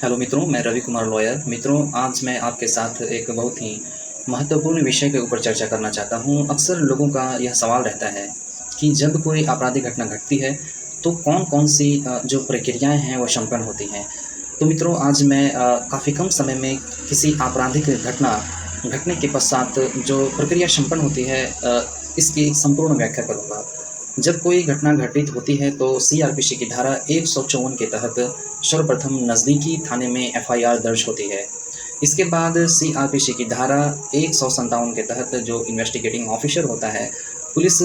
Hello मित्रों, मैं Ravi Kumar lawyer. मित्रों, आज मैं आपके साथ एक बहुत ही महत्वपूर्ण विषय के ऊपर चर्चा करना चाहता हूँ। अक्सर लोगों का यह सवाल रहता है कि जब कोई आपराधिक घटना घटती है, तो कौन-कौन सी जो प्रक्रियाएँ हैं, वह संपन्न होती हैं। तो मित्रों, आज मैं काफ़ी कम समय में किसी आपराधिक घटना घटने के पश्चात जो प्रक्रिया संपन्न होती है, इसकी संपूर्ण व्याख्या करूँगा। जब कोई घटना घटित होती है तो सीआरपीसी की धारा 154 के तहत सर्वप्रथम नज़दीकी थाने में एफआईआर दर्ज होती है। इसके बाद सीआरपीसी की धारा 157 के तहत जो इन्वेस्टिगेटिंग ऑफिसर होता है, पुलिस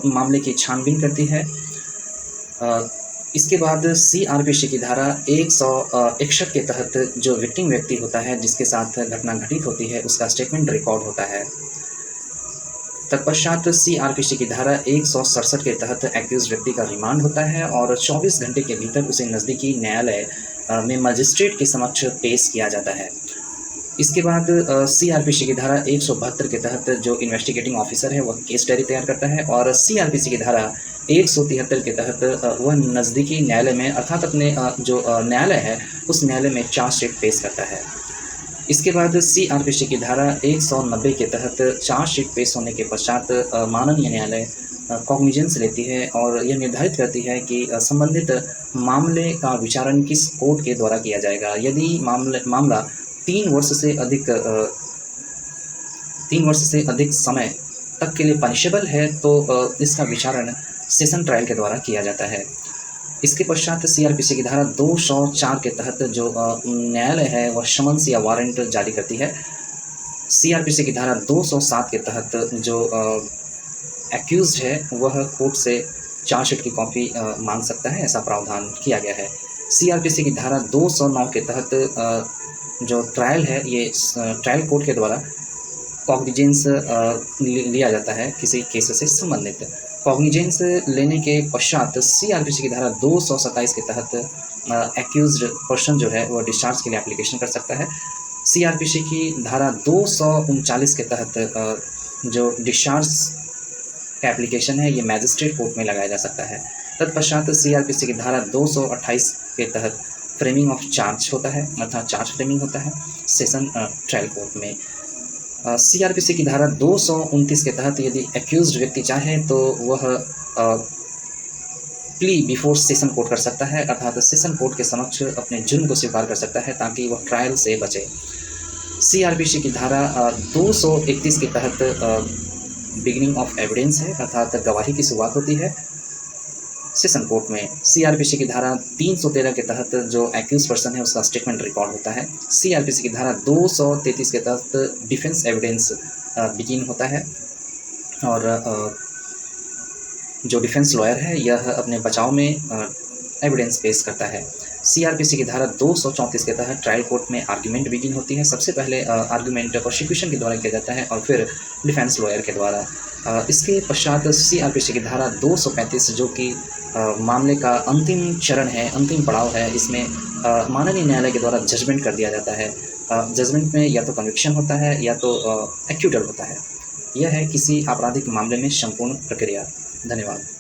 मामले की छानबीन करती है। अ, इसके बाद सीआरपीसी की धारा 161 के तहत जो विक्टिम व्यक्ति होता है, जिसके साथ घटना घटित होती है, उसका स्टेटमेंट रिकॉर्ड होता है। तत्पश्चात सीआरपीसी की धारा 167 के तहत एक्यूज़ व्यक्ति का रिमांड होता है और 24 घंटे के भीतर उसे नज़दीकी न्यायालय में मजिस्ट्रेट के समक्ष पेश किया जाता है। इसके बाद सीआरपीसी की धारा 172 के तहत जो इन्वेस्टिगेटिंग ऑफिसर है, वह केस डायरी तैयार करता है और सीआरपीसी की धारा 173 के तहत वह नज़दीकी न्यायालय में अर्थात अपने जो न्यायालय है, उस न्यायालय में चार्जशीट पेश करता है। इसके बाद सीआरपीसी की धारा 190 के तहत चार्जशीट पेश होने के पश्चात माननीय न्यायालय कॉग्निजेंस लेती है और यह निर्धारित करती है कि संबंधित मामले का विचारण किस कोर्ट के द्वारा किया जाएगा। यदि मामला 3 वर्ष से अधिक 3 वर्ष से अधिक समय तक के लिए पनिशेबल है, तो इसका विचारण सेशन ट्रायल के द्वारा किया जाता है। इसके पश्चात सीआरपीसी की धारा 204 के तहत जो न्यायालय है, वह समन्स या वारंट जारी करती है। सीआरपीसी की धारा 207 के तहत जो एक्यूज़्ड है, वह कोर्ट से चार्जशीट की कॉपी माँग सकता है, ऐसा प्रावधान किया गया है। सीआरपीसी की धारा 209 के तहत जो ट्रायल है, ये ट्रायल कोर्ट के द्वारा कॉग्निजेंस लिया जाता है किसी केस से संबंधित। कॉग्निजेंस लेने के पश्चात सीआरपीसी की धारा 227 के तहत एक्यूज्ड पर्सन जो है, वह डिस्चार्ज के लिए एप्लीकेशन कर सकता है। सीआरपीसी की धारा 239 के तहत जो डिस्चार्ज का एप्लीकेशन है, ये मैजिस्ट्रेट कोर्ट में लगाया जा सकता है। तत्पश्चात सीआरपीसी की धारा 228 के तहत फ्रेमिंग ऑफ चार्ज होता है, अर्थात चार्ज फ्रेमिंग होता है सेशन ट्रायल कोर्ट में। सीआरपीसी की धारा 229 के तहत यदि एक्यूज्ड व्यक्ति चाहे तो वह प्ली बिफोर सेशन कोर्ट कर सकता है, अर्थात सेशन कोर्ट के समक्ष अपने जुर्म को स्वीकार कर सकता है ताकि वह ट्रायल से बचे। सीआरपीसी की धारा 231 के तहत बिगिनिंग ऑफ एविडेंस है, अर्थात गवाही की शुरुआत होती है सेशन कोर्ट में। सीआरपीसी की धारा 313 के तहत जो एक्यूज पर्सन है, उसका स्टेटमेंट रिकॉर्ड होता है। सीआरपीसी की धारा 233 के तहत डिफेंस एविडेंस बिगिन होता है और जो डिफेंस लॉयर है, यह अपने बचाव में एविडेंस पेश करता है। सीआरपीसी की धारा 234 के तहत ट्रायल कोर्ट में आर्ग्यूमेंट बिगिन होती है। सबसे पहले आर्ग्यूमेंट प्रोसिक्यूशन के द्वारा किया जाता है और फिर डिफेंस लॉयर के द्वारा। इसके पश्चात सीआरपीसी की धारा 235 जो कि मामले का अंतिम चरण है, अंतिम पड़ाव है, इसमें माननीय न्यायालय के द्वारा जजमेंट कर दिया जाता है। जजमेंट में या तो कन्विक्शन होता है या तो एक्यूटल होता है। यह है किसी आपराधिक मामले में संपूर्ण प्रक्रिया। धन्यवाद।